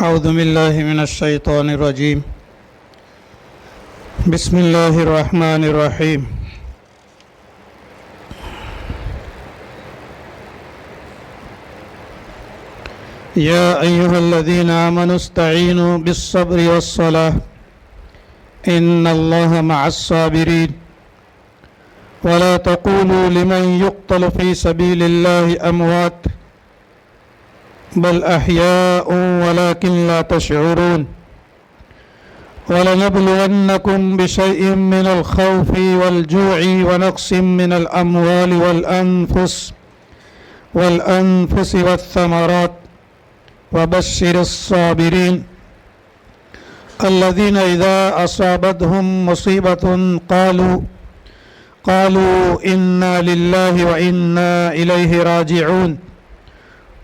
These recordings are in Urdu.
أعوذ بالله من الشيطان الرجيم. بسم الله الرحمن الرحيم. يا أيها الذين آمنوا استعينوا بالصبر والصلاة إن الله مع الصابرين ولا تقولوا لمن يقتل في سبيل الله أموات بل أحياء ولكن لا تشعرون ولنبلونكم بشيء من الخوف والجوع ونقص من الأموال والأنفس والثمرات وبشر الصابرين الذين إذا أصابتهم مصيبة قالوا إنا لله وإنا إليه راجعون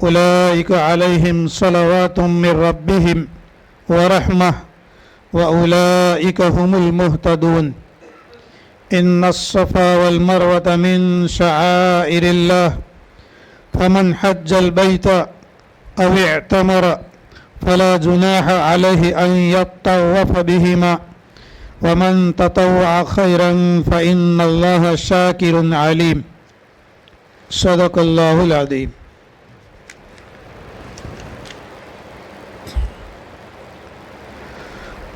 أولئك عليهم صلوات من ربهم ورحمة وأولئك هم المهتدون إن الصفا والمروة من شعائر الله فمن حج البيت أو اعتمر فلا جناح عليه أن يطوف بهما ومن تطوع خيرا فإن الله شاكر عليم صدق الله العظيم.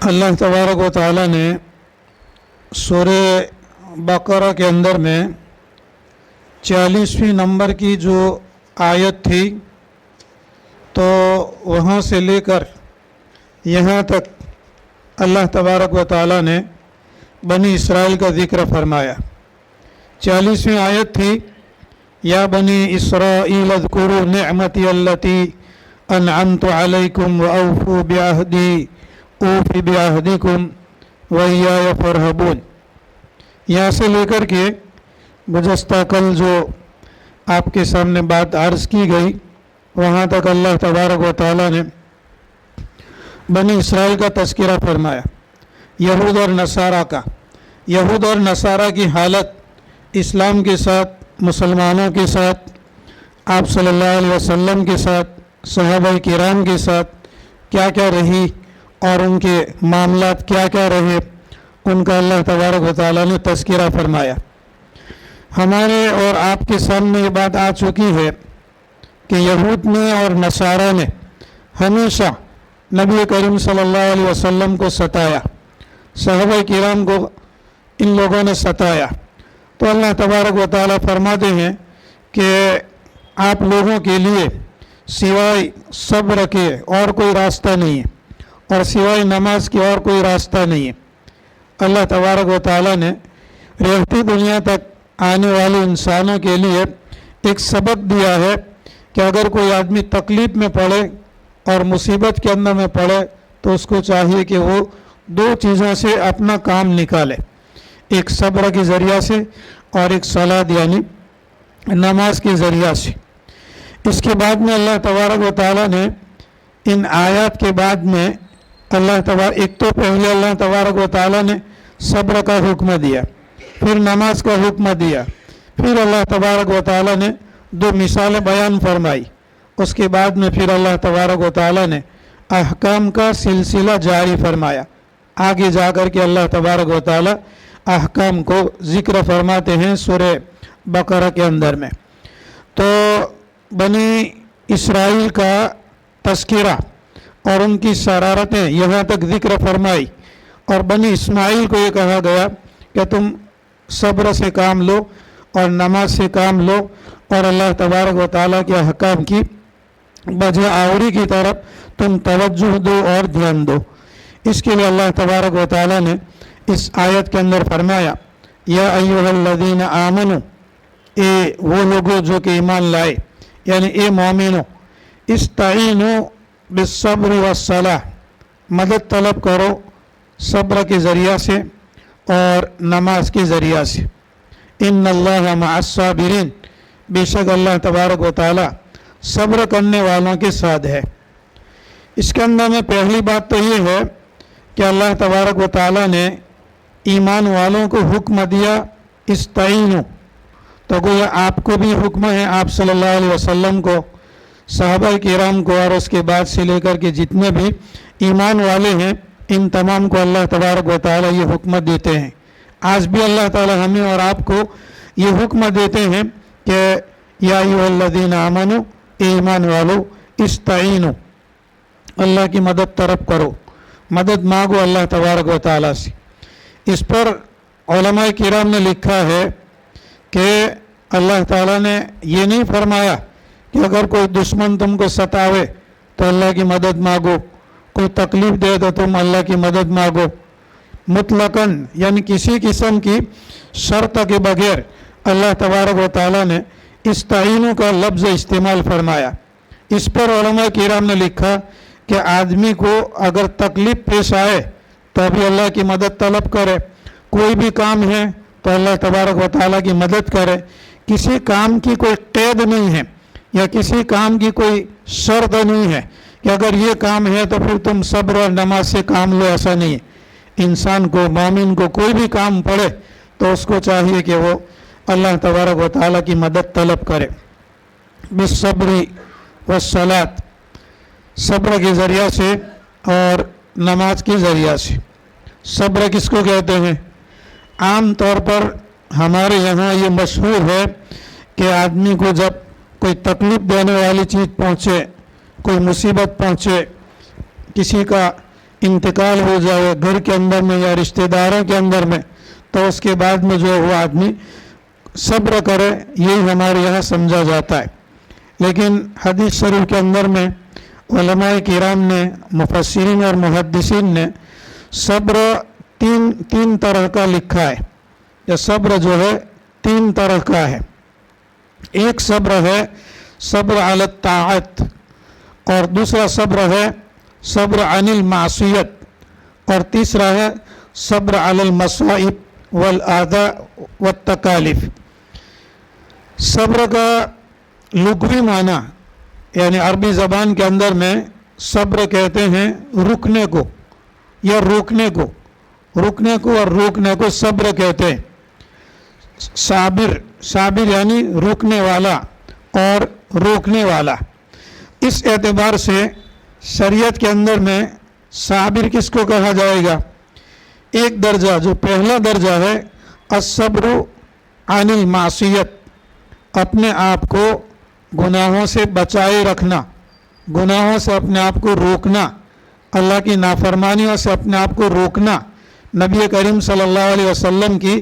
اللہ تبارک و تعالیٰ نے سورہ بقرہ کے اندر میں 40ویں نمبر کی جو آیت تھی تو وہاں سے لے کر یہاں تک اللہ تبارک و تعالیٰ نے بنی اسرائیل کا ذکر فرمایا. 40ویں آیت تھی یا بنی اسرائیل اذکروا نعمتی التی انعمت علیکم واوفوا بعہدی اوفی بعہدکم وایای فارہبون. یہاں سے لے کر کے گزشتہ کل جو آپ کے سامنے بات عرض کی گئی وہاں تک اللہ تبارک و تعالیٰ نے بنی اسرائیل کا تذکرہ فرمایا، یہود اور نصارہ کا. یہود اور نصارہ کی حالت اسلام کے ساتھ، مسلمانوں کے ساتھ، آپ صلی اللہ علیہ وسلم کے ساتھ، صحابہ کرام کے ساتھ کیا کیا رہی اور ان کے معاملات کیا کیا رہے، ان کا اللہ تبارک و تعالیٰ نے تذکرہ فرمایا. ہمارے اور آپ کے سامنے یہ بات آ چکی ہے کہ یہود نے اور نصارہ نے ہمیشہ نبی کریم صلی اللہ علیہ وسلم کو ستایا، صحابہ کرام کو ان لوگوں نے ستایا. تو اللہ تبارک و تعالیٰ فرماتے ہیں کہ آپ لوگوں کے لیے سوائے صبر کے اور کوئی راستہ نہیں ہے اور سوائے نماز کے اور کوئی راستہ نہیں ہے. اللہ تبارک و تعالیٰ نے رہتی دنیا تک آنے والے انسانوں کے لیے ایک سبق دیا ہے کہ اگر کوئی آدمی تکلیف میں پڑے اور مصیبت کے اندر میں پڑے تو اس کو چاہیے کہ وہ دو چیزوں سے اپنا کام نکالے، ایک صبر کے ذریعہ سے اور ایک صلاۃ یعنی نماز کے ذریعہ سے. اس کے بعد میں اللہ تبارک و تعالیٰ نے ان آیات کے بعد میں ایک تو پہلے اللہ تبارک و تعالیٰ نے صبر کا حکم دیا، پھر نماز کا حکم دیا، پھر اللہ تبارک و تعالیٰ نے دو مثالیں بیان فرمائی. اس کے بعد میں پھر اللہ تبارک و تعالیٰ نے احکام کا سلسلہ جاری فرمایا. آگے جا کر کے اللہ تبارک و تعالیٰ احکام کو ذکر فرماتے ہیں سورہ بقرہ کے اندر میں. تو بنی اسرائیل کا تذکرہ اور ان کی شرارتیں یہاں تک ذکر فرمائی اور بنی اسماعیل کو یہ کہا گیا کہ تم صبر سے کام لو اور نماز سے کام لو اور اللہ تبارک و تعالیٰ کے احکام کی بجا آوری کی طرف تم توجہ دو اور دھیان دو. اس کے لیے اللہ تبارک و تعالیٰ نے اس آیت کے اندر فرمایا یا ایھا الذین آمنوا، اے وہ لوگوں جو کہ ایمان لائے، یعنی اے مومنو، استعینوا بالصبر والصلاۃ، مدد طلب کرو صبر کے ذریعہ سے اور نماز کے ذریعہ سے. ان اللہ مع الصابرین، بے شک اللہ تبارک و تعالیٰ صبر کرنے والوں کے ساتھ ہے. اس کے اندر میں پہلی بات تو یہ ہے کہ اللہ تبارک و تعالیٰ نے ایمان والوں کو حکم دیا استعینوا، تو گویا آپ کو بھی حکم ہے، آپ صلی اللہ علیہ وسلم کو صحابہ کرام کو اور اس کے بعد سے لے کر کے جتنے بھی ایمان والے ہیں ان تمام کو اللہ تبارک و تعالیٰ یہ حکم دیتے ہیں. آج بھی اللہ تعالیٰ ہمیں اور آپ کو یہ حکم دیتے ہیں کہ یا ایھا الذین آمنوا، ایمان والو، استعینوا، اللہ کی مدد طلب کرو، مدد مانگو اللہ تبارک و تعالیٰ سے. اس پر علماء کرام نے لکھا ہے کہ اللہ تعالیٰ نے یہ نہیں فرمایا کہ اگر کوئی دشمن تم کو ستاوے تو اللہ کی مدد مانگو، کوئی تکلیف دے تو تم اللہ کی مدد مانگو. مطلقاً یعنی کسی قسم کی شرط کے بغیر اللہ تبارک و تعالیٰ نے استعینوا کا لفظ استعمال فرمایا. اس پر علماء کرام نے لکھا کہ آدمی کو اگر تکلیف پیش آئے تو ابھی اللہ کی مدد طلب کرے، کوئی بھی کام ہے تو اللہ تبارک و تعالیٰ کی مدد کرے. کسی کام کی کوئی قید نہیں ہے یا کسی کام کی کوئی شرط نہیں ہے کہ اگر یہ کام ہے تو پھر تم صبر اور نماز سے کام لو، ایسا نہیں ہے. انسان کو، مومن کو کوئی بھی کام پڑے تو اس کو چاہیے کہ وہ اللہ تبارک و تعالیٰ کی مدد طلب کرے. بالصبر والصلاۃ، صبر کے ذریعہ سے اور نماز کے ذریعہ سے. صبر کس کو کہتے ہیں؟ عام طور پر ہمارے یہاں یہ مشہور ہے کہ آدمی کو جب کوئی تکلیف دینے والی چیز پہنچے، کوئی مصیبت پہنچے، کسی کا انتقال ہو جائے گھر کے اندر میں یا رشتہ داروں کے اندر میں، تو اس کے بعد میں جو وہ آدمی صبر کرے، یہی ہمارے یہاں سمجھا جاتا ہے. لیکن حدیث شریف کے اندر میں علماء کرام نے، مفسرین اور محدثین نے صبر تین طرح کا لکھا ہے. یہ صبر جو ہے 3 طرح کا ہے. ایک صبر ہے صبر علی الطاعت، اور دوسرا صبر ہے صبر عن المعصیت، اور تیسرا ہے صبر علی المصائب والاذى والتکالیف. صبر کا لغوی معنی یعنی عربی زبان کے اندر میں صبر کہتے ہیں رکنے کو یا روکنے کو، رکنے کو اور روکنے کو صبر کہتے ہیں. صابر یعنی روکنے والا اور روکنے والا. اس اعتبار سے شریعت کے اندر میں صابر کس کو کہا جائے گا؟ ایک درجہ، جو پہلا درجہ ہے الصبر عن المعصیت، اپنے آپ کو گناہوں سے بچائے رکھنا، گناہوں سے اپنے آپ کو روکنا، اللہ کی نافرمانیوں سے اپنے آپ کو روکنا، نبی کریم صلی اللہ علیہ وسلم کی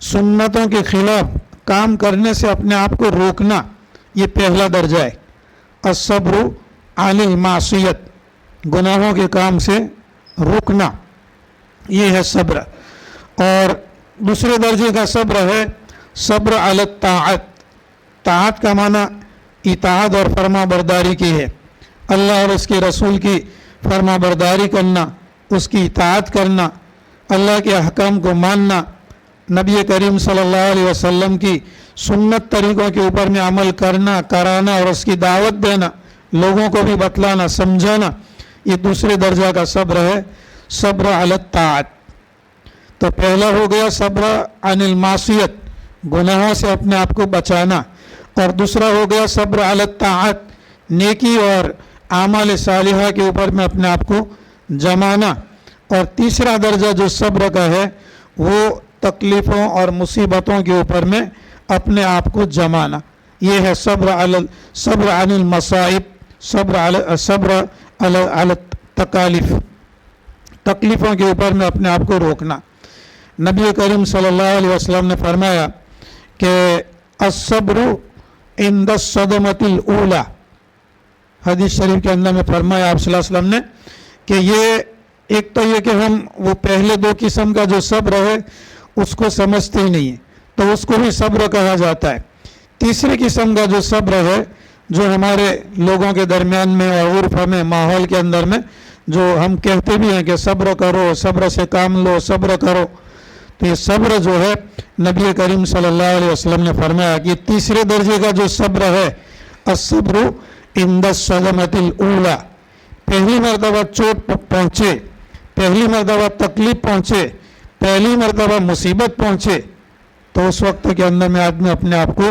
سنتوں کے خلاف کام کرنے سے اپنے آپ کو روکنا. یہ پہلا درجہ ہے الصبر عن المعصیت، گناہوں کے کام سے روکنا، یہ ہے صبر. اور دوسرے درجے کا صبر ہے صبر علی الطاعت. طاعت کا معنی اطاعت اور فرما برداری کی ہے. اللہ اور اس کے رسول کی فرما برداری کرنا، اس کی اطاعت کرنا، اللہ کے احکام کو ماننا، نبی کریم صلی اللہ علیہ وسلم کی سنت طریقوں کے اوپر میں عمل کرنا، کرانا اور اس کی دعوت دینا، لوگوں کو بھی بتلانا، سمجھانا، یہ دوسرے درجہ کا صبر ہے صبر علی الطاعت. تو پہلا ہو گیا صبر عن المعصیت، گناہوں سے اپنے آپ کو بچانا، اور دوسرا ہو گیا صبر علی الطاعت، نیکی اور اعمال صالحہ کے اوپر میں اپنے آپ کو جمانا، اور تیسرا درجہ جو صبر کا ہے وہ تکلیفوں اور مصیبتوں کے اوپر میں اپنے آپ کو جمانا. یہ ہے صبر عن المصائب، صبر علی التکالیف، تکلیفوں کے اوپر میں اپنے آپ کو روکنا. نبی کریم صلی اللہ علیہ وسلم نے فرمایا کہ الصبر عند الصدمۃ الاولی، حدیث شریف کے اندر میں فرمایا آپ صلی اللہ علیہ وسلم نے کہ یہ ایک تو یہ کہ ہم وہ پہلے 2 قسم کا جو صبر ہے اس کو سمجھتے ہی نہیں ہیں، تو اس کو بھی صبر کہا جاتا ہے. تیسری قسم کا جو صبر ہے جو ہمارے لوگوں کے درمیان میں اور عرف میں، ماحول کے اندر میں جو ہم کہتے بھی ہیں کہ صبر کرو، صبر سے کام لو، صبر کرو، تو یہ صبر جو ہے نبی کریم صلی اللہ علیہ وسلم نے فرمایا کہ تیسرے درجے کا جو صبر ہے الصبر عند الصدمۃ الاولی، پہلی مرتبہ چوٹ پہنچے، پہلی مرتبہ تکلیف پہنچے، پہلی مرتبہ مصیبت پہنچے، تو اس وقت کے اندر میں آدمی اپنے آپ کو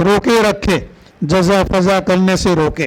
روکے رکھے، جزا فضا کرنے سے روکے.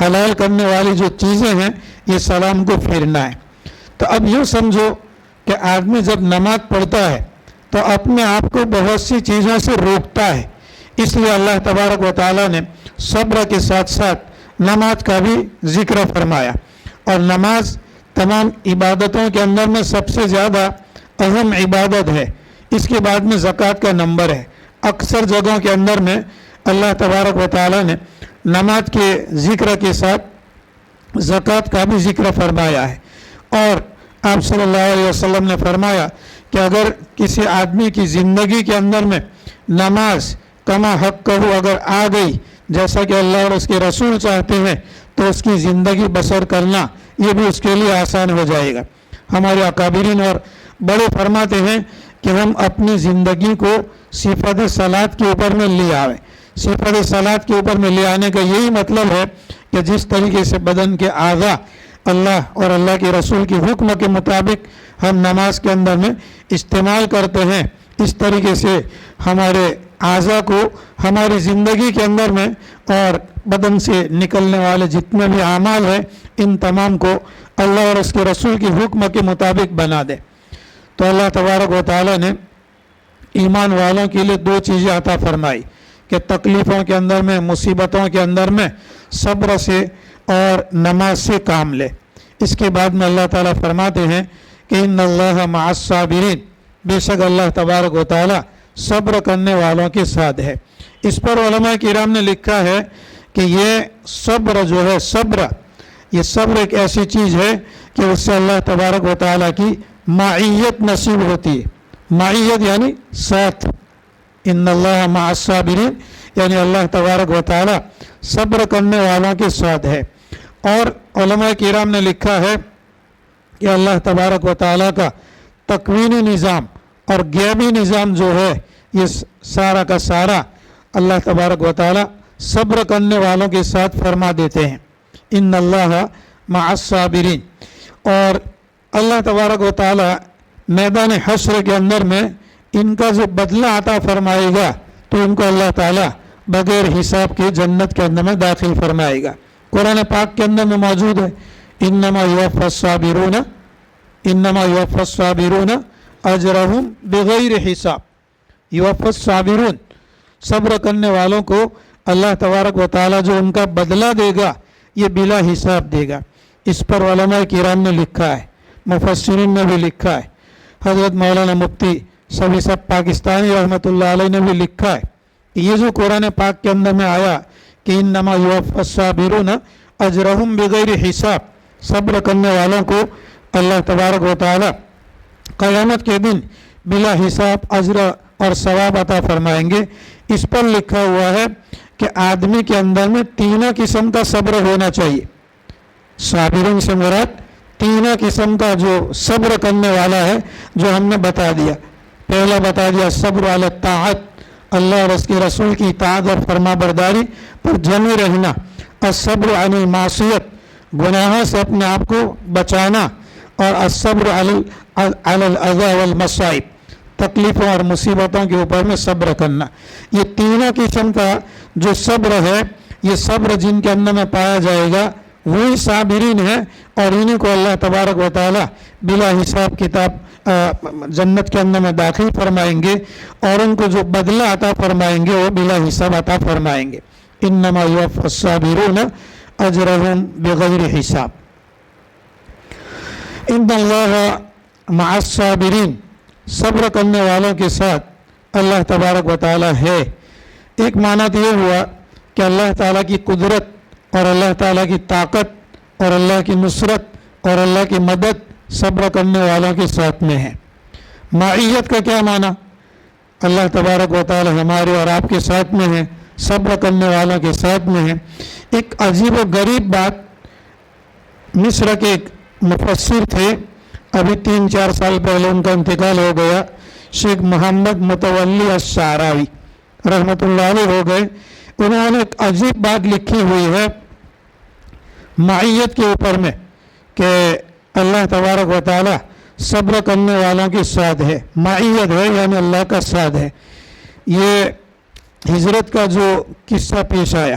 حلال کرنے والی جو چیزیں ہیں یہ سلام کو پھیرنا ہے۔ تو اب یوں سمجھو کہ آدمی جب نماز پڑھتا ہے تو اپنے آپ کو بہت سی چیزوں سے روکتا ہے، اس لیے اللہ تبارک و تعالیٰ نے صبر کے ساتھ ساتھ نماز کا بھی ذکر فرمایا۔ اور نماز تمام عبادتوں کے اندر میں سب سے زیادہ اہم عبادت ہے، اس کے بعد میں زکوٰۃ کا نمبر ہے۔ اکثر جگہوں کے اندر میں اللہ تبارک و تعالیٰ نے نماز کے ذکر کے ساتھ زکوٰۃ کا بھی ذکر فرمایا ہے۔ اور آپ صلی اللہ علیہ وسلم نے فرمایا کہ اگر کسی آدمی کی زندگی کے اندر میں نماز کما حق کہو اگر آ گئی، جیسا کہ اللہ اور اس کے رسول چاہتے ہیں، تو اس کی زندگی بسر کرنا یہ بھی اس کے لیے آسان ہو جائے گا۔ ہمارے اکابرین اور بڑے فرماتے ہیں کہ ہم اپنی زندگی کو صفت صلاۃ کے اوپر میں لے آئیں۔ صفت صلاۃ کے اوپر میں لے آنے کا یہی مطلب ہے کہ جس طریقے سے بدن کے اعضاء اللہ اور اللہ کے رسول کی حکم کے مطابق ہم نماز کے اندر میں استعمال کرتے ہیں، اس طریقے سے ہمارے اعضاء کو ہماری زندگی کے اندر میں اور بدن سے نکلنے والے جتنے بھی اعمال ہیں ان تمام کو اللہ اور اس کے رسول کی حکم کے مطابق بنا دے۔ تو اللہ تبارک و تعالیٰ نے ایمان والوں کے لیے دو چیزیں عطا فرمائی کہ تکلیفوں کے اندر میں، مصیبتوں کے اندر میں صبر سے اور نماز سے کام لے۔ اس کے بعد میں اللہ تعالیٰ فرماتے ہیں کہ ان اللہ مع الصابرین، بے شک اللہ تبارک و تعالیٰ صبر کرنے والوں کے ساتھ ہے۔ اس پر علماء کرام نے لکھا ہے کہ یہ صبر جو ہے، یہ صبر ایک ایسی چیز ہے کہ اس سے اللہ تبارک و تعالیٰ کی معیت نصیب ہوتی ہے۔ معیت یعنی ساتھ، ان اللہ مع الصابرین یعنی اللہ تبارک و تعالیٰ صبر کرنے والوں کے ساتھ ہے۔ اور علماء کرام نے لکھا ہے کہ اللہ تبارک و تعالیٰ کا تکوینی نظام اور غیبی نظام جو ہے یہ سارا کا سارا اللہ تبارک و تعالیٰ صبر کرنے والوں کے ساتھ فرما دیتے ہیں، ان اللہ مع الصابرین۔ اور اللہ تبارک و تعالیٰ میدان حشر کے اندر میں ان کا جو بدلہ عطا فرمائے گا تو ان کو اللہ تعالیٰ بغیر حساب کے جنت کے اندر میں داخل فرمائے گا۔ قرآن پاک کے اندر میں موجود ہے انما یوفی الصابرون اجرہم بغیر حساب۔ یوفی الصابرون، صبر کرنے والوں کو اللہ تبارک و تعالیٰ جو ان کا بدلہ دے گا یہ بلا حساب دے گا۔ اس پر علماء کرام نے لکھا ہے، مفسرین نے بھی لکھا ہے، حضرت مولانا مفتی سب پاکستانی رحمۃ اللہ علیہ نے بھی لکھا ہے کہ یہ جو قرآن پاک کے اندر میں آیا کہ انما یوفی الصابرون اجرہم بغیر حساب، صبر کرنے والوں کو اللہ تبارک و تعالیٰ قیامت کے دن بلا حساب اجر اور ثواب عطا فرمائیں گے۔ اس پر لکھا ہوا ہے کہ آدمی کے اندر میں تینوں قسم کا صبر ہونا چاہیے۔ صابرین سے مراد تینوں قسم کا جو صبر کرنے والا ہے جو ہم نے بتا دیا۔ پہلا بتا دیا صبر علی الطاعت، اللہ اور اس کے رسول کی اطاعت اور فرما برداری پر جمع رہنا، الصبر عن المعصیت، گناہوں سے اپنے آپ کو بچانا، اور الصبر علی الاذی والمصائب، تکلیفوں اور مصیبتوں کے اوپر میں صبر کرنا۔ یہ تینوں قسم کا جو صبر ہے، یہ صبر جن کے اندر میں پایا جائے گا وہی صابرین ہیں، اور انہیں کو اللہ تبارک و تعالیٰ بلا حساب کتاب جنت کے اندر میں داخل فرمائیں گے، اور ان کو جو بدلہ عطا فرمائیں گے وہ بلا حساب عطا فرمائیں گے۔ انما یوفی الصابرون اجرہم بغیر حساب۔ ان اللہ مع الصابرین، صبر کرنے والوں کے ساتھ اللہ تبارک و تعالیٰ ہے۔ ایک معنی تو یہ ہوا کہ اللہ تعالیٰ کی قدرت اور اللہ تعالیٰ کی طاقت اور اللہ کی نصرت اور اللہ کی مدد صبر کرنے والوں کے ساتھ میں ہے۔ معیت کا کیا معنی؟ اللہ تبارک و تعالیٰ ہمارے اور آپ کے ساتھ میں ہے، صبر کرنے والوں کے ساتھ میں ہے۔ ایک عجیب و غریب بات، مصر کے ایک مفسر تھے، ابھی 3-4 سال پہلے ان کا انتقال ہو گیا، شیخ محمد متولی الشعراوی رحمۃ اللہ علیہ ہو گئے۔ انہوں نے ایک عجیب بات لکھی ہوئی ہے معیت کے اوپر میں کہ اللہ تبارک و تعالیٰ صبر کرنے والوں کے ساتھ ہے۔ معیت ہے یعنی اللہ کا ساتھ ہے۔ یہ ہجرت کا جو قصہ پیش آیا،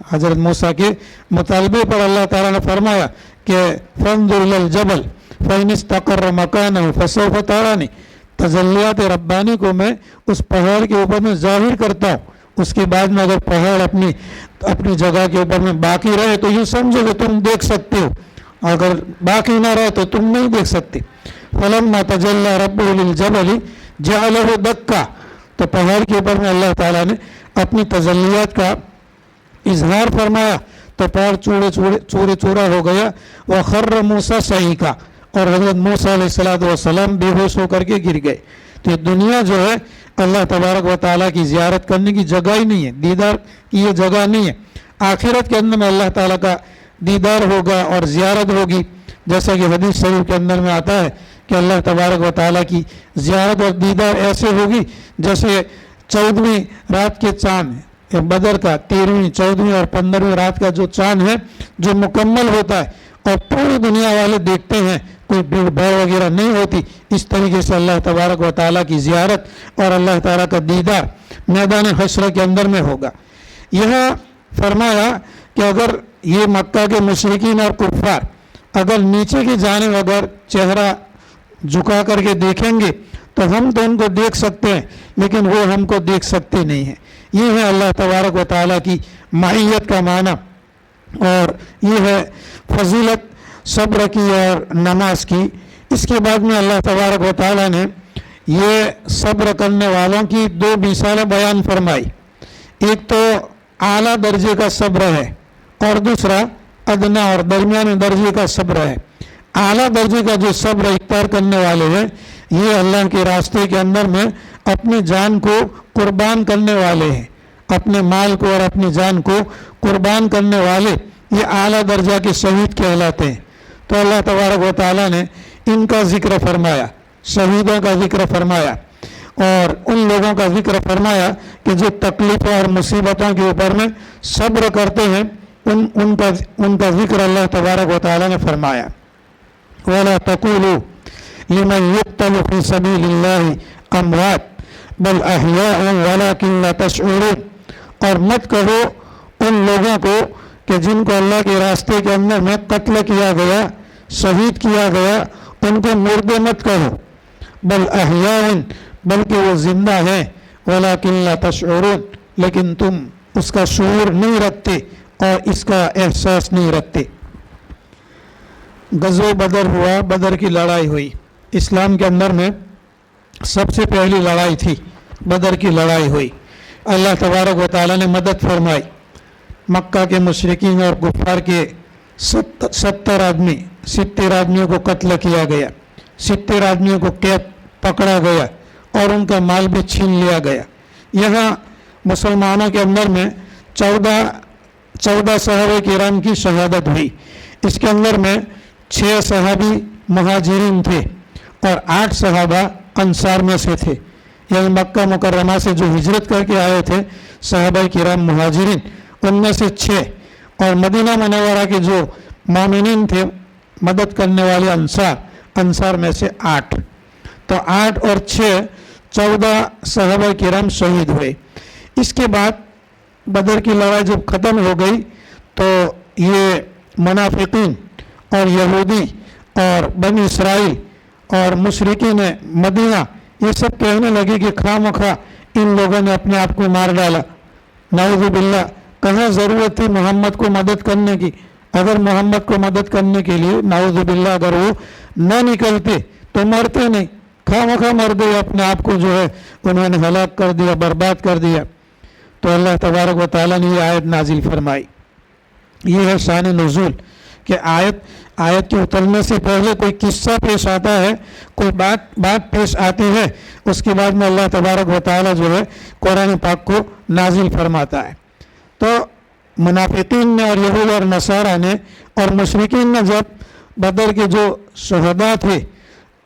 حضرت موسیٰ کے مطالبے پر اللہ تعالیٰ نے فرمایا کہ فانظر الی الجبل فإن استقر مکانہ فسوف ترانی، تجلیات ربانی کو میں اس پہاڑ کے اوپر میں ظاہر کرتا ہوں، اس کے بعد میں اگر پہاڑ اپنی جگہ کے اوپر میں باقی رہے تو یہ سمجھو کہ تم دیکھ سکتے ہو، اگر باقی نہ رہے تو تم نہیں دیکھ سکتے۔ فلما تجلی ربہ للجبل جعلہ دکا، تو پہاڑ کے اوپر میں اللہ تعالیٰ نے اپنی تجلیات کا اظہار فرمایا تو پہاڑ چورے چورا ہو گیا۔ وخر موسیٰ صعیقا، اور حضرت موسیٰ علیہ السلام بے ہوش ہو کر کے گر گئے۔ تو یہ دنیا جو ہے اللہ تبارک و تعالیٰ کی زیارت کرنے کی جگہ ہی نہیں ہے، دیدار کی یہ جگہ نہیں ہے۔ آخرت کے اندر میں اللہ تعالیٰ کا دیدار ہوگا اور زیارت ہوگی، جیسا کہ حدیث شریف کے اندر میں آتا ہے کہ اللہ تبارک و تعالیٰ کی زیارت اور دیدار ایسے ہوگی جیسے 14ویں رات کے چاند بدر کا 13ویں 14ویں اور 15ویں رات کا جو چاند ہے جو مکمل ہوتا ہے اور پوری دنیا والے دیکھتے ہیں، کوئی بھیڑ بھاڑ وغیرہ نہیں ہوتی، اس طریقے سے اللہ تبارک و تعالیٰ کی زیارت اور اللہ تعالیٰ کا دیدار میدان حشر کے اندر میں ہوگا۔ یہاں فرمایا کہ اگر یہ مکہ کے مشرکین اور کفار اگر نیچے کی جانب اگر چہرہ جھکا کر کے دیکھیں گے تو ہم تو ان کو دیکھ سکتے ہیں لیکن وہ ہم کو دیکھ سکتے نہیں ہیں۔ یہ ہے اللہ تبارک و تعالیٰ کی معیت کا معنی، اور یہ ہے فضیلت صبر کی اور نماز کی۔ اس کے بعد میں اللہ تبارک و تعالیٰ نے یہ صبر کرنے والوں کی دو مثالیں بیان فرمائی، ایک تو اعلیٰ درجے کا صبر ہے اور دوسرا ادنا اور درمیانے درجے کا صبر ہے۔ اعلیٰ درجے کا جو صبر اختیار کرنے والے ہیں یہ اللہ کے راستے کے اندر میں اپنی جان کو قربان کرنے والے ہیں، اپنے مال کو اور اپنی جان کو قربان کرنے والے یہ اعلیٰ درجہ کے شہید کہلاتے ہیں۔ تو اللہ تبارک و تعالیٰ نے ان کا ذکر فرمایا، شہیدوں کا ذکر فرمایا اور ان لوگوں کا ذکر فرمایا کہ جو تکلیفوں اور مصیبتوں کے اوپر میں صبر کرتے ہیں، ان کا ذکر اللہ تبارک و تعالیٰ نے فرمایا۔ وَلَا تَقُولُوا لِمَنْ يُقْتَلُ فِي سَبِيلِ اللَّهِ أَمْوَاتٌ بَلْ أَحْيَاءٌ وَلَكِنْ لَا تَشْعُرُونَ، اور مت کہو ان لوگوں کو کہ جن کو اللہ کے راستے کے اندر میں قتل کیا گیا، شہید کیا گیا، ان کو مردے مت کہو، بل احیاء، بلکہ وہ زندہ ہیں، ولیکن لا تشعرون، لیکن تم اس کا شعور نہیں رکھتے اور اس کا احساس نہیں رکھتے۔ غزوہ بدر ہوا، بدر کی لڑائی ہوئی، اسلام کے اندر میں سب سے پہلی لڑائی تھی، بدر کی لڑائی ہوئی۔ اللہ تبارک و تعالیٰ نے مدد فرمائی، مکہ کے مشرکین اور کفار کے 70 آدمیوں کو قتل کیا گیا، 70 آدمیوں کو قید پکڑا گیا اور ان کا مال بھی چھین لیا گیا۔ یہاں مسلمانوں کے اندر میں 14 صحابہ کرام کی شہادت ہوئی، اس کے اندر میں 6 صحابی مہاجرین تھے اور 8 صحابہ انصار میں سے تھے، یعنی مکہ مکرمہ سے جو ہجرت کر کے آئے تھے صحابہ کرام مہاجرین، ان میں سے 6، اور مدینہ منورہ کے جو مومنین تھے مدد کرنے والے انصار میں سے 8، تو 8 اور 6 14 صحابہ کرام شہید ہوئے۔ اس کے بعد بدر کی لڑائی جب ختم ہو گئی تو یہ منافقین اور یہودی اور بنی اسرائیل اور مشرکین مدینہ یہ سب کہنے لگے کہ خواہ مخواہ ان لوگوں نے اپنے آپ کو مار ڈالا، نعوذ باللہ، کہاں ضرورت تھی محمد کو مدد کرنے کی؟ اگر محمد کو مدد کرنے کے لیے نعوذ باللہ اگر وہ نہ نکلتے تو مرتے نہیں، خواہ مخواہ مر گئے، اپنے آپ کو جو ہے انہوں نے ہلاک کر دیا، برباد کر دیا۔ تو اللہ تبارک و تعالیٰ نے یہ آیت نازل فرمائی۔ یہ ہے شان نزول کہ آیت کے اترنے سے پہلے کوئی قصہ پیش آتا ہے، کوئی بات پیش آتی ہے، اس کے بعد میں اللہ تبارک و تعالیٰ جو ہے قرآن پاک کو نازل فرماتا ہے۔ تو منافقین نے اور یہود اور نصارہ نے اور مشرکین نے جب بدر کے جو شہداء تھے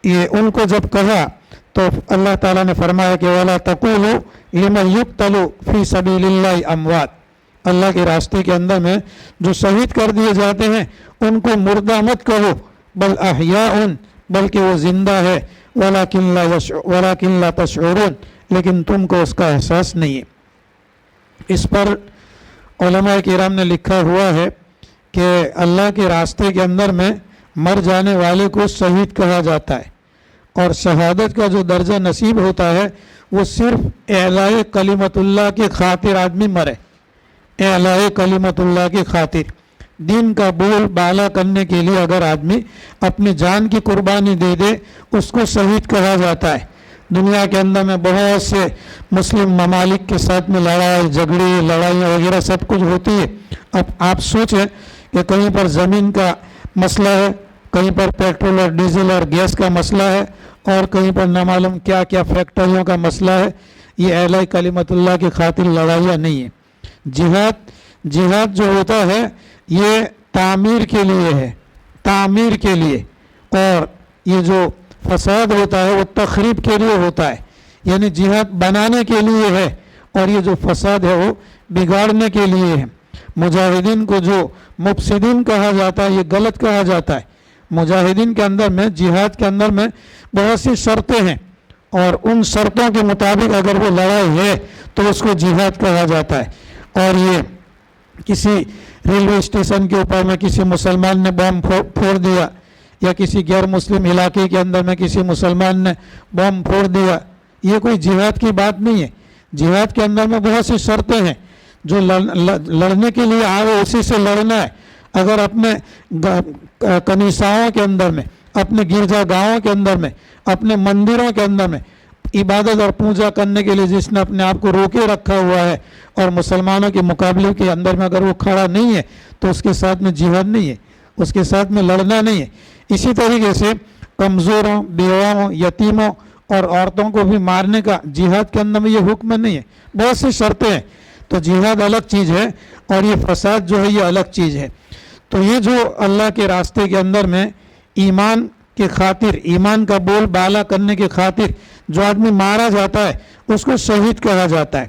یہ ان کو جب کہا تو اللہ تعالیٰ نے فرمایا کہ وَلَا تَقُولُوا لِمَنْ يُقْتَلُ فِي سَبِيلِ اللَّهِ أَمْوَاتٌ، اللہ کے راستے کے اندر میں جو شہید کر دیے جاتے ہیں ان کو مردہ مت کہو، بل احیاء، بلکہ وہ زندہ ہے، وَلَكِنْ لَا تَشْعُرُونَ، لیکن تم کو اس کا احساس نہیں ہے۔ اس پر علماء کرام نے لکھا ہوا ہے کہ اللہ کے راستے کے اندر میں مر جانے والے کو شہید کہا جاتا ہے، اور شہادت کا جو درجہ نصیب ہوتا ہے وہ صرف اعلاء کلمت اللہ کی خاطر آدمی مرے، اعلاء کلمت اللہ کی خاطر، دین کا بول بالا کرنے کے لیے اگر آدمی اپنی جان کی قربانی دے دے اس کو شہید کہا جاتا ہے۔ دنیا کے اندر میں بہت سے مسلم ممالک کے ساتھ میں لڑائی جھگڑے لڑائیاں وغیرہ سب کچھ ہوتی ہے۔ اب آپ سوچیں کہ کہیں پر زمین کا مسئلہ ہے، کہیں پر پیٹرول اور ڈیزل اور گیس کا مسئلہ ہے، اور کہیں پر نہ معلوم کیا کیا فیکٹریوں کا مسئلہ ہے۔ یہ اعلاء کلمت اللہ کی خاطر لڑائیاں نہیں ہیں۔ جہاد جو ہوتا ہے یہ تعمیر کے لیے ہے، تعمیر کے لیے، اور یہ جو فساد ہوتا ہے وہ تخریب کے لیے ہوتا ہے، یعنی جہاد بنانے کے لیے ہے، اور یہ جو فساد ہے وہ بگاڑنے کے لیے ہے۔ مجاہدین کو جو مفسدین کہا جاتا ہے یہ غلط کہا جاتا ہے۔ مجاہدین کے اندر میں جہاد کے اندر میں بہت سی شرطیں ہیں، اور ان شرطوں کے مطابق اگر وہ لڑائی ہے تو اس کو جہاد کہا جاتا ہے۔ اور یہ کسی ریلوے اسٹیشن کے اوپر میں کسی مسلمان نے بم پھوڑ دیا، یا کسی غیر مسلم علاقے کے اندر میں کسی مسلمان نے بم پھوڑ دیا، یہ کوئی جہاد کی بات نہیں ہے۔ جہاد کے اندر میں بہت سی شرطیں ہیں، جو لڑنے کے لیے آئے اسی سے لڑنا ہے۔ اگر اپنے کنیساؤں کے اندر میں، اپنے گرجا گاہوں کے اندر میں، اپنے مندروں کے اندر میں عبادت اور پوجا کرنے کے لیے جس نے اپنے آپ کو روکے رکھا ہوا ہے، اور مسلمانوں کے مقابلے کے اندر میں اگر وہ کھڑا نہیں ہے تو اس کے ساتھ میں جہاد نہیں ہے، اس کے ساتھ میں لڑنا نہیں ہے۔ اسی طریقے سے کمزوروں، بیواؤں، یتیموں اور عورتوں کو بھی مارنے کا جہاد کے اندر میں یہ حکم نہیں ہے، بہت سی شرطیں ہیں۔ تو جہاد الگ چیز ہے، اور یہ فساد جو ہے یہ الگ چیز ہے۔ تو یہ جو اللہ کے راستے کے اندر میں ایمان کی خاطر، ایمان کا بول بالا کرنے کی خاطر جو آدمی مارا جاتا ہے اس کو شہید کہا جاتا ہے۔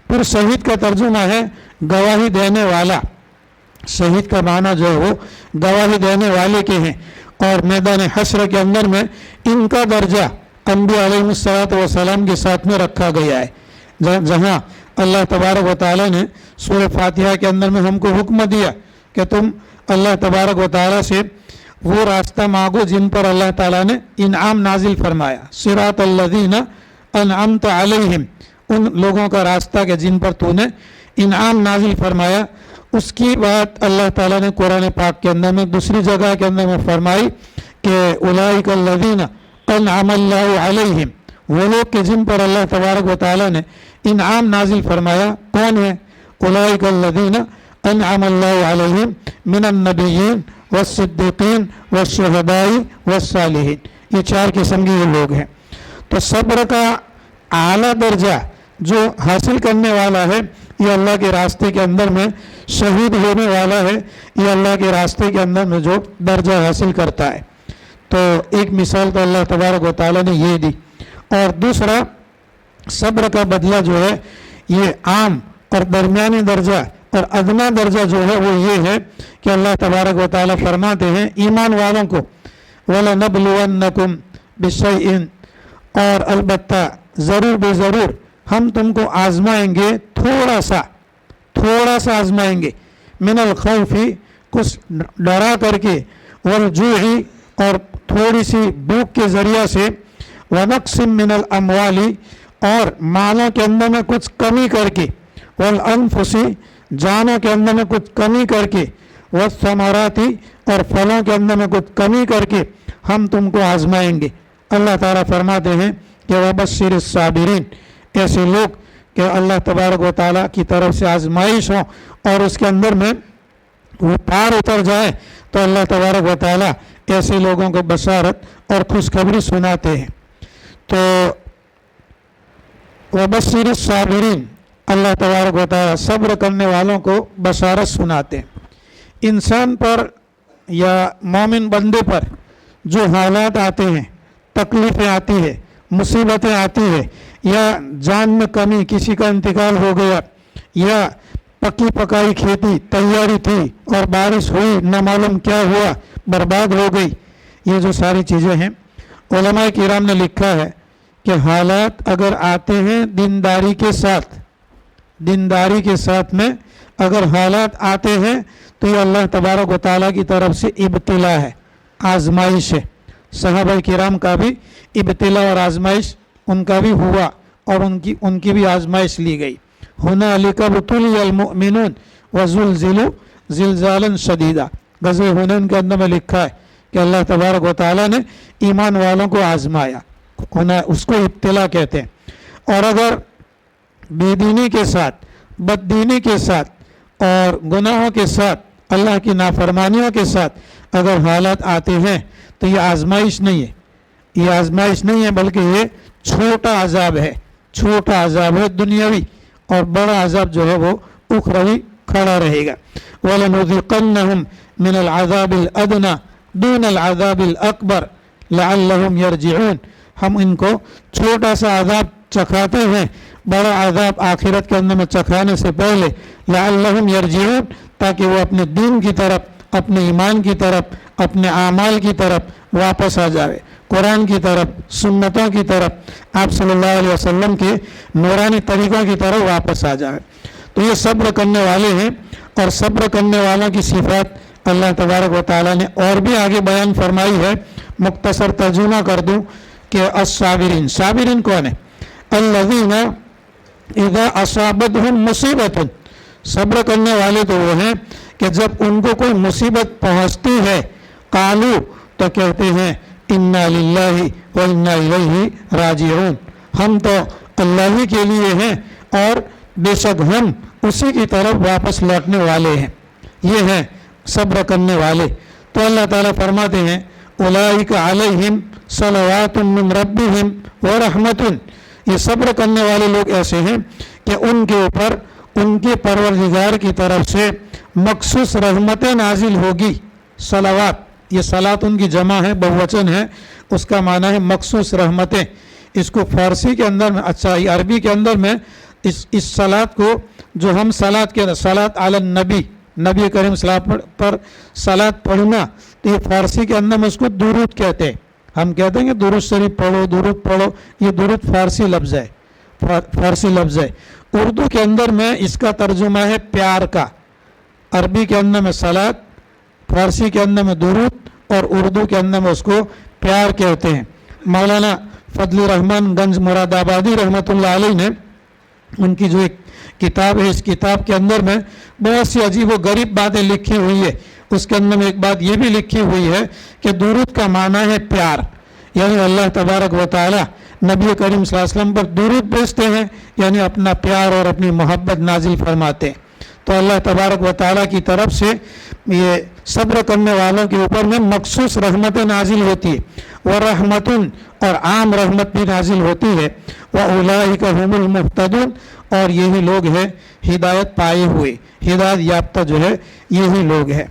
پھر شہید کا ترجمہ ہے گواہی دینے والا۔ شہید کا معنی جو ہے وہ گواہی دینے والے کے ہیں، اور میدان حشر کے اندر میں ان کا درجہ انبیاء علیہ السلام کے ساتھ میں رکھا گیا ہے، جہاں اللہ تبارک و تعالیٰ نے سورہ فاتحہ کے اندر میں ہم کو حکم دیا کہ تم اللہ تبارک و تعالیٰ سے وہ راستہ مانگو جن پر اللہ تعالیٰ نے انعام نازل فرمایا، صراط الذین انعمت علیہم، ان لوگوں کا راستہ کہ جن پر تو نے انعام نازل فرمایا۔ اس کی بات اللہ تعالیٰ نے قرآن پاک کے اندر میں دوسری جگہ کے اندر میں فرمائی کہ اولئک الذین انعم اللہ علیہم، وہ لوگ کہ جن پر اللہ تبارک و تعالیٰ نے انعام نازل فرمایا۔ کون ہے؟ اولئک الذین انعم اللہ علیہم من النبیین والصدیقین والشہداء والصالحین، یہ چار قسم کے یہ لوگ ہیں۔ تو صبر کا اعلیٰ درجہ جو حاصل کرنے والا ہے یہ اللہ کے راستے کے اندر میں شہید ہونے والا ہے، یہ اللہ کے راستے کے اندر میں جو درجہ حاصل کرتا ہے۔ تو ایک مثال تو اللہ تبارک و تعالیٰ نے یہ دی، اور دوسرا صبر کا بدلہ جو ہے یہ عام اور درمیانی درجہ اور ادنا درجہ جو ہے وہ یہ ہے کہ اللہ تبارک و تعالیٰ فرماتے ہیں ایمان والوں کو وَلَنَبْلُوَنَّكُمْ بِشَيْءٍ، اور البتہ ضرور بے ضرور ہم تم کو آزمائیں گے، تھوڑا سا آزمائیں گے، من الخوف، کچھ ڈرا کر کے، والجوع، اور تھوڑی سی بھوک کے ذریعہ سے، ونقص من الاموال، اور مالوں کے اندر میں کچھ کمی کر کے، والانفس، جانوں کے اندر میں کچھ کمی کر کے، والثمرات، اور پھلوں کے اندر میں کچھ کمی کر کے ہم تم کو آزمائیں گے۔ اللہ تعالیٰ فرماتے ہیں کہ وبشر الصابرین، ایسے لوگ کہ اللہ تبارک و تعالیٰ کی طرف سے آزمائش ہو اور اس کے اندر میں وہ پار اتر جائے تو اللہ تبارک و تعالیٰ ایسے لوگوں کو بشارت اور خوشخبری سناتے ہیں۔ تو وبشر الصابرین، اللہ تبارک و تعالیٰ صبر کرنے والوں کو بشارت سناتے ہیں۔ انسان پر یا مومن بندے پر جو حالات آتے ہیں، تکلیفیں آتی ہیں، مصیبتیں آتی ہیں، یا جان میں کمی، کسی کا انتقال ہو گیا، یا پکی پکائی کھیتی تیاری تھی اور بارش ہوئی نہ معلوم کیا ہوا، برباد ہو گئی، یہ جو ساری چیزیں ہیں، علماء کرام نے لکھا ہے کہ حالات اگر آتے ہیں دینداری کے ساتھ میں اگر حالات آتے ہیں تو یہ اللہ تبارک و تعالیٰ کی طرف سے ابتلا ہے، آزمائش ہے۔ صحابہ کرام کا بھی ابتلا اور آزمائش ان کا بھی ہوا، اور ان کی بھی آزمائش لی گئی۔ ہنالک ابتلی المؤمنون وزلزلوا زلزالا شدیدا، غزوہ حنین کے اندر میں لکھا ہے کہ اللہ تبارک و تعالیٰ نے ایمان والوں کو آزمایا، اس کو ابتلا کہتے ہیں۔ اور اگر بے دینی کے ساتھ، بد دینی کے ساتھ اور گناہوں کے ساتھ، اللہ کی نافرمانیوں کے ساتھ اگر حالات آتے ہیں تو یہ آزمائش نہیں ہے، یہ آزمائش نہیں ہے، بلکہ یہ چھوٹا عذاب ہے، چھوٹا عذاب ہے دنیاوی، اور بڑا عذاب جو ہے وہ اخروی کھڑا رہے گا۔ وَلَنُذِقَنَّهُمْ مِنَ الْعَذَابِ الْأَدْنَى دُونَ الْعَذَابِ الْأَكْبَرِ لَعَلَّهُمْ يَرْجِعُونَ، ہم ان کو چھوٹا سا عذاب چکھاتے ہیں، بڑا عذاب آخرت کے اندر میں چکھانے سے پہلے، لعلہم یرجعون، تاکہ وہ اپنے دین کی طرف، اپنے ایمان کی طرف، اپنے اعمال کی طرف واپس آ جائے، قرآن کی طرف، سنتوں کی طرف، آپ صلی اللہ علیہ وسلم کے نورانی طریقوں کی طرف واپس آ جائے۔ تو یہ صبر کرنے والے ہیں، اور صبر کرنے والوں کی صفات اللہ تبارک و تعالیٰ نے اور بھی آگے بیان فرمائی ہے۔ مختصر ترجمہ کر دوں کہ الصابرین، صابرین کون ہے؟ الذین اذا اصابتہم مصیبت، صبر کرنے والے تو وہ ہیں کہ جب ان کو کوئی مصیبت پہنچتی ہے، قالو، تو کہتے ہیں انا للہ و انا الیہ راجعون، ہم تو اللہ ہی کے لیے ہیں اور بے شک ہم اسی کی طرف واپس لوٹنے والے ہیں۔ یہ ہیں صبر کرنے والے۔ تو اللہ تعالیٰ فرماتے ہیں اولئک علیہم صلوات من ربہم ورحمۃ، یہ صبر کرنے والے لوگ ایسے ہیں کہ ان کے اوپر ان کے پروردگار کی طرف سے مخصوص رحمتیں نازل ہوگی۔ صلوات، یہ صلات ان کی جمع ہے، بہوچن ہے، اس کا معنی ہے مخصوص رحمتیں۔ اس کو فارسی کے اندر میں، اچھا عربی کے اندر میں اس صلات کو جو ہم صلات کے صلات علی النبی، نبی کریم صلی اللہ علیہ وسلم پر صلات پڑھنا، تو یہ فارسی کے اندر میں اس کو درود کہتے ہیں۔ ہم کہتے ہیں کہ درود شریف پڑھو، درود پڑھو، یہ درود فارسی لفظ ہے، فارسی لفظ ہے۔ اردو کے اندر میں اس کا ترجمہ ہے پیار کا۔ عربی کے اندر میں صلات، فارسی کے اندر میں درود، اور اردو کے اندر میں اس کو پیار کہتے ہیں۔ مولانا فضل الرحمن گنج مراد آبادی رحمۃ اللہ علیہ نے ان کی جو ایک کتاب ہے، اس کتاب کے اندر میں بہت سی عجیب و غریب باتیں لکھی ہوئی ہے۔ اس کے اندر میں ایک بات یہ بھی لکھی ہوئی ہے کہ درود کا معنی ہے پیار، یعنی اللہ تبارک و تعالی نبی کریم صلی اللہ علیہ وسلم پر درود بھیجتے ہیں، یعنی اپنا پیار اور اپنی محبت نازل فرماتے ہیں۔ تو اللہ تبارک و تعالیٰ کی طرف سے یہ صبر کرنے والوں کے اوپر میں مخصوص رحمتیں نازل ہوتی ہے، ورحمتن، اور عام رحمت بھی نازل ہوتی ہے، وَأُولَئِكَ هُمُ الْمُهْتَدُونَ، اور یہی لوگ ہیں ہدایت پائے ہوئے، ہدایت یافتہ جو ہے یہی لوگ ہیں۔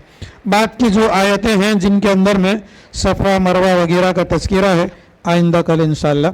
بعد کی جو آیتیں ہیں جن کے اندر میں صفا مروہ وغیرہ کا تذکرہ ہے، آئندہ کل انشاءاللہ